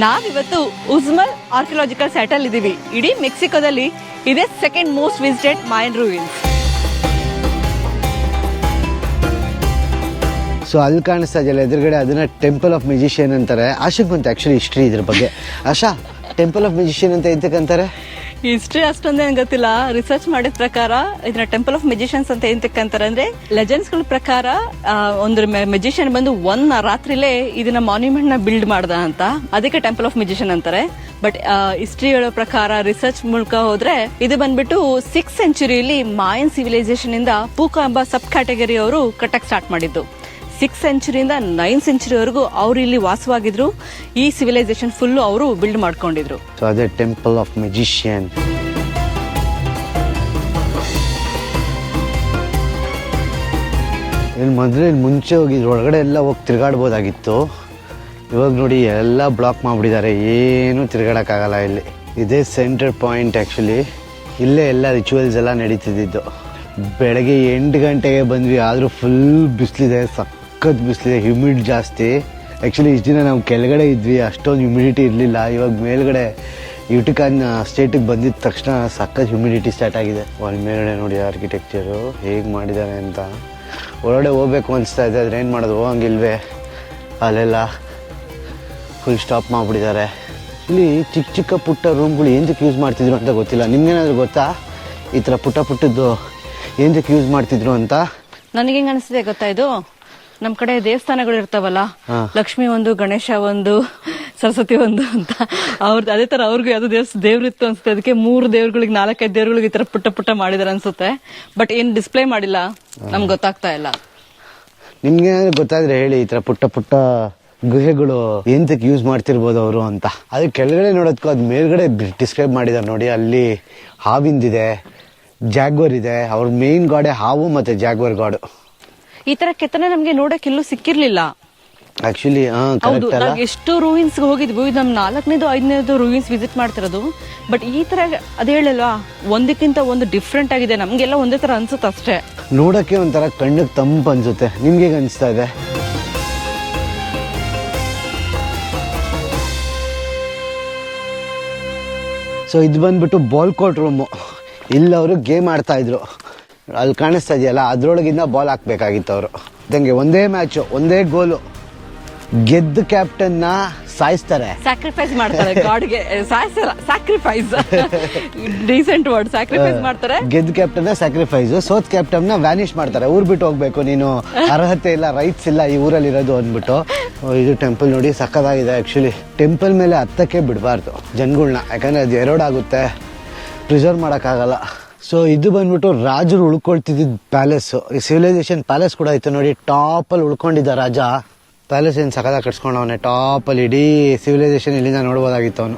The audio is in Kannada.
ನಾವಿವತ್ತು ಉಜ್ಮಲ್ ಆರ್ಕಿಯಾಲಜಿಕಲ್ ಸೈಟ್ ಅಲ್ಲಿ ಇದೀವಿ. ಇಡೀ ಮೆಕ್ಸಿಕೋದಲ್ಲಿ ಇದೇ second most visited Mayan ruins. So ಅಲ್ಲಿ ಕಾಣಿಸ್ತಾ ಇದೆಯಲ್ಲ ಎದುರುಗಡೆ, ಅದನ್ನ ಟೆಂಪಲ್ ಆಫ್ ಮ್ಯೂಸಿಷಿಯನ್ ಅಂತಾರೆ. ಆಶಾಕ್ ಬಂತು ಆಕ್ಚುಲಿ ಹಿಸ್ಟ್ರಿ ಇದ್ರ ಬಗ್ಗೆ. ಆಶಾ, ಟೆಂಪಲ್ ಆಫ್ ಮ್ಯೂಸಿಷಿಯನ್ ಅಂತ ಎಂತಕ್ಕಂತಾರೆ? ಹಿಸ್ಟ್ರಿ ಅಷ್ಟೊಂದೇನು ಗೊತ್ತಿಲ್ಲ. ರಿಸರ್ಚ್ ಮಾಡಿದ ಪ್ರಕಾರ ಇದನ್ನ ಟೆಂಪಲ್ ಆಫ್ ಮೆಜಿಷಿಯನ್ಸ್ ಅಂತ ಎಂತಕ್ಕಂತಾರೆ ಅಂದ್ರೆ, ಲೆಜೆಂಡ್ಸ್ ಗಳ ಪ್ರಕಾರ ಒಂದು ಮೆಜಿಷಿಯನ್ ಬಂದು ಒಂದ್ ರಾತ್ರಿಲೇ ಇದನ್ನ ಮಾನ್ಯುಮೆಂಟ್ ನ ಬಿಲ್ಡ್ ಮಾಡ್ದ ಅಂತ, ಅದಕ್ಕೆ ಟೆಂಪಲ್ ಆಫ್ ಮೆಜಿಷಿಯನ್ ಅಂತಾರೆ. ಬಟ್ ಹಿಸ್ಟ್ರಿ ಹೇಳೋ ಪ್ರಕಾರ, ರಿಸರ್ಚ್ ಮೂಲಕ ಹೋದ್ರೆ ಇದು ಬಂದ್ಬಿಟ್ಟು 6th ಸೆಂಚುರಿಯಲ್ಲಿ ಮಾಯನ್ ಸಿವಿಲೈಸೇಷನ್ ಇಂದ ಪೂಕಾ ಎಂಬ ಸಬ್ ಕ್ಯಾಟಗರಿ ಅವರು ಕಟ್ಟಕ್ ಸ್ಟಾರ್ಟ್ ಮಾಡಿದ್ದು. 6th ಸೆಂಚುರಿಯಿಂದ 9th ಸೆಂಚುರಿವರೆಗೂ ಅವರು ಇಲ್ಲಿ ವಾಸವಾಗಿದ್ರು. ಈ ಸಿವಿಲೈಸೇಷನ್ ಫುಲ್ ಅವರು ಬಿಲ್ಡ್ ಮಾಡ್ಕೊಂಡಿದ್ರು. ಸೊ ಅದೇ ಟೆಂಪಲ್ ಆಫ್ ಮ್ಯೂಸಿಷಿಯನ್. ಮೊದಲೇ ಮುಂಚೆ ಹೋಗಿದ್ರು, ಒಳಗಡೆ ಎಲ್ಲ ಹೋಗಿ ತಿರ್ಗಾಡ್ಬೋದಾಗಿತ್ತು. ಇವಾಗ ನೋಡಿ ಎಲ್ಲ ಬ್ಲಾಕ್ ಮಾಡಿಬಿಟ್ಟಿದ್ದಾರೆ, ಏನು ತಿರ್ಗಾಡಕ್ಕಾಗಲ್ಲ ಇಲ್ಲಿ. ಇದೇ ಸೆಂಟರ್ ಪಾಯಿಂಟ್ ಆ್ಯಕ್ಚುಲಿ. ಇಲ್ಲೇ ಎಲ್ಲ ರಿಚುವಲ್ಸ್ ಎಲ್ಲ ನಡೀತಿದ್ದು. ಬೆಳಗ್ಗೆ 8 ಗಂಟೆಗೆ ಬಂದ್ವಿ, ಆದರೂ ಫುಲ್ ಬಿಸಿಲಿದೆ, ಸಖತ್ ಬಿಸಿಲಿದೆ, ಹ್ಯೂಮಿಡ್ ಜಾಸ್ತಿ. ಆ್ಯಕ್ಚುಲಿ ಇಷ್ಟು ದಿನ ನಾವು ಕೆಳಗಡೆ ಇದ್ವಿ, ಅಷ್ಟೊಂದು ಹ್ಯೂಮಿಡಿಟಿ ಇರಲಿಲ್ಲ. ಇವಾಗ ಮೇಲ್ಗಡೆ ಯುಟಿಕಾನ್ ಸ್ಟೇಟಿಗೆ ಬಂದಿದ್ದ ತಕ್ಷಣ ಸಖತ್ ಹ್ಯೂಮಿಡಿಟಿ ಸ್ಟಾರ್ಟ್ ಆಗಿದೆ. ಅಲ್ಲಿ ಮೇಲ್ಗಡೆ ನೋಡಿ ಆರ್ಕಿಟೆಕ್ಚರು ಹೇಗೆ ಮಾಡಿದ್ದಾರೆ ಅಂತ. ಒಳಗಡೆ ಹೋಗ್ಬೇಕು ಅನಿಸ್ತಾ ಇದೆ, ಆದರೆ ಏನು ಮಾಡೋದು, ಹೋಗಂಗಿಲ್ವೇ. ಅಲ್ಲೆಲ್ಲ ಫುಲ್ ಸ್ಟಾಪ್ ಮಾಡಿಬಿಟ್ಟಿದ್ದಾರೆ. ಇಲ್ಲಿ ಚಿಕ್ಕ ಚಿಕ್ಕ ಪುಟ್ಟ ರೂಮ್ಗಳು ಏನಕ್ಕೆ ಯೂಸ್ ಮಾಡ್ತಿದ್ರು ಅಂತ ಗೊತ್ತಿಲ್ಲ. ನಿಮ್ಗೇನಾದರೂ ಗೊತ್ತಾ ಈ ಥರ ಪುಟ್ಟ ಪುಟ್ಟದ್ದು ಏನಕ್ಕೆ ಯೂಸ್ ಮಾಡ್ತಿದ್ರು ಅಂತ? ನನಗೆ ಹೆಂಗ ಅನಿಸ್ತಿದೆ ಗೊತ್ತಾ, ಇದು ನಮ್ ಕಡೆ ದೇವಸ್ಥಾನಗಳು ಇರ್ತಾವಲ್ಲ, ಲಕ್ಷ್ಮಿ ಒಂದು, ಗಣೇಶ ಒಂದು, ಸರಸ್ವತಿ ಒಂದು ಅಂತ, ಅವ್ರದ್ದು ಅದೇ ತರ ಅವ್ರಿಗೂ ಯಾವ್ದು ದೇವ್ರಿತ್ತು ಅನ್ಸುತ್ತೆ. ಅದಕ್ಕೆ 3 ದೇವ್ರಗಳಿಗೆ 4-5 ದೇವ್ರಗಳಿಗೆ ಈ ತರ ಪುಟ್ಟ ಪುಟ್ಟ ಮಾಡಿದಾರೆ ಅನ್ಸುತ್ತೆ. ಬಟ್ ಏನ್ ಡಿಸ್ಪ್ಲೇ ಮಾಡಿಲ್ಲ, ನಮ್ಗೆ ಗೊತ್ತಾಗ್ತಾ ಇಲ್ಲ. ನಿಮ್ಗೆ ಗೊತ್ತಾದ್ರೆ ಹೇಳಿ, ಈ ತರ ಪುಟ್ಟ ಪುಟ್ಟ ಗುಹೆಗಳು ಎಂತಕ್ಕೆ ಯೂಸ್ ಮಾಡ್ತಿರ್ಬೋದು ಅವರು ಅಂತ. ಅದು ಕೆಳಗಡೆ ನೋಡೋದಕ್ಕೂ ಅದು ಮೇಲ್ಗಡೆ ಡಿಸ್ಕ್ರೈಬ್ ಮಾಡಿದಾರೆ ನೋಡಿ. ಅಲ್ಲಿ ಹಾವಿಂದಿದೆ, ಜಾಗ್ವರ್ ಇದೆ. ಅವ್ರ ಮೇನ್ ಗಾಡೆ ಹಾವು ಮತ್ತೆ ಜಾಗ್ವರ್ ಗಾಡು. ಈ ತರ ಕೆತ್ತನೆ ನಮ್ಗೆ ನೋಡಕ್ ಎಲ್ಲೂ ಸಿಕ್ಕಿರ್ಲಿಲ್ಲ ಆಕ್ಚುಲಿ. ಹೌದು, ನಾವು ಎಷ್ಟು ರೂಯಿನ್ಸ್ ಹೋಗಿದ್ವಿ, ನಮ್ 4ನೇದು 5ನೇದು ರೂಯಿನ್ಸ್ ವಿಸಿಟ್ ಮಾಡ್ತಿರೋದು. ಬಟ್ ಈ ತರ ಅದ್ ಹೇಳಲ್ವಾ, ಒಂದಕ್ಕಿಂತ ಒಂದು ಡಿಫ್ರೆಂಟ್ ಆಗಿದೆ. ನಮ್ಗೆಲ್ಲ ಒಂದೇ ತರ ಅನ್ಸುತ್ತೆ ಅಷ್ಟೇ. ನೋಡಕ್ಕೆ ಒಂಥರ ಕಣ್ಣಿಗೆ ತಂಪು ಅನ್ಸುತ್ತೆ. ನಿಮ್ಗೆ ಹೇಗೆ ಅನಿಸ್ತಾ ಇದೆ? ಸೊ ಇದು ಬಂದ್ಬಿಟ್ಟು ಬಾಲ್ ಕೋರ್ಟ್ ರೂಮು. ಇಲ್ಲವರು ಗೇಮ್ ಆಡ್ತಾ ಇದ್ರು. ಅಲ್ಲಿ ಕಾಣಿಸ್ತಾ ಇದೆಯಲ್ಲ, ಅದ್ರೊಳಗಿಂದ ಬಾಲ್ ಹಾಕ್ಬೇಕಾಗಿತ್ತು ಅವರು. ಇದಂಗೆ ಒಂದೇ ಮ್ಯಾಚು, ಒಂದೇ ಗೋಲು. ಗೆದ್ದ ಕ್ಯಾಪ್ಟನ್ ನ ಸಾಯಿಸ್ತಾರೆ, ಸ್ಯಾಕ್ರಿಫೈಸ್ ಮಾಡ್ತಾರೆ ಗಾಡ್ಗೆ. ಸ್ಯಾಕ್ರಿಫೈಸ್ ಡೀಸೆಂಟ್ ವರ್ಡ್, ಸ್ಯಾಕ್ರಿಫೈಸ್ ಮಾಡ್ತಾರೆ. ಗೆದ್ದ ಕ್ಯಾಪ್ಟನ್ ನ ಸ್ಯಾಕ್ರಿಫೈಸ್, ಸೋತ್ ಕ್ಯಾಪ್ಟನ್ ನ ವ್ಯಾನಿಷ್ ಮಾಡ್ತಾರೆ. ಊರ್ ಬಿಟ್ಟು ಹೋಗ್ಬೇಕು, ನೀನು ಅರ್ಹತೆ ಇಲ್ಲ, ರೈಟ್ಸ್ ಇಲ್ಲ ಈ ಊರಲ್ಲಿ ಇರೋದು ಅಂದ್ಬಿಟ್ಟು. ಇದು ಟೆಂಪಲ್ ನೋಡಿ ಸಕ್ಕತ್ತಾಗಿದೆ. ಆಕ್ಚುಲಿ ಟೆಂಪಲ್ ಮೇಲೆ ಹತ್ತಕ್ಕೆ ಬಿಡಬಾರ್ದು ಜನಗಳನ್ನ, ಯಾಕಂದ್ರೆ ಅದು ಎರೋಡಾಗುತ್ತೆ, ಪ್ರಿಸರ್ವ್ ಮಾಡೋಕ್ಕಾಗಲ್ಲ. ಸೊ ಇದು ಬಂದ್ಬಿಟ್ಟು ರಾಜರು ಉಳ್ಕೊಳ್ತಿದ್ದ ಪ್ಯಾಲೇಸ್. ಈ ಸಿವಿಲೈಸೇಷನ್ ಪ್ಯಾಲೇಸ್ ಕೂಡ ಇತ್ತು ನೋಡಿ, ಟಾಪಲ್ಲಿ ಉಳ್ಕೊಂಡಿದ್ದ ರಾಜ. ಪ್ಯಾಲೇಸ್ ಏನು ಸಕದಾಗ ಕಟ್ಸ್ಕೊಂಡವನೆ ಟಾಪಲ್ಲಿ. ಇಡೀ ಸಿವಿಲೈಸೇಷನ್ ಇಲ್ಲಿಂದ ನೋಡ್ಬೋದಾಗಿತ್ತು ಅವನು.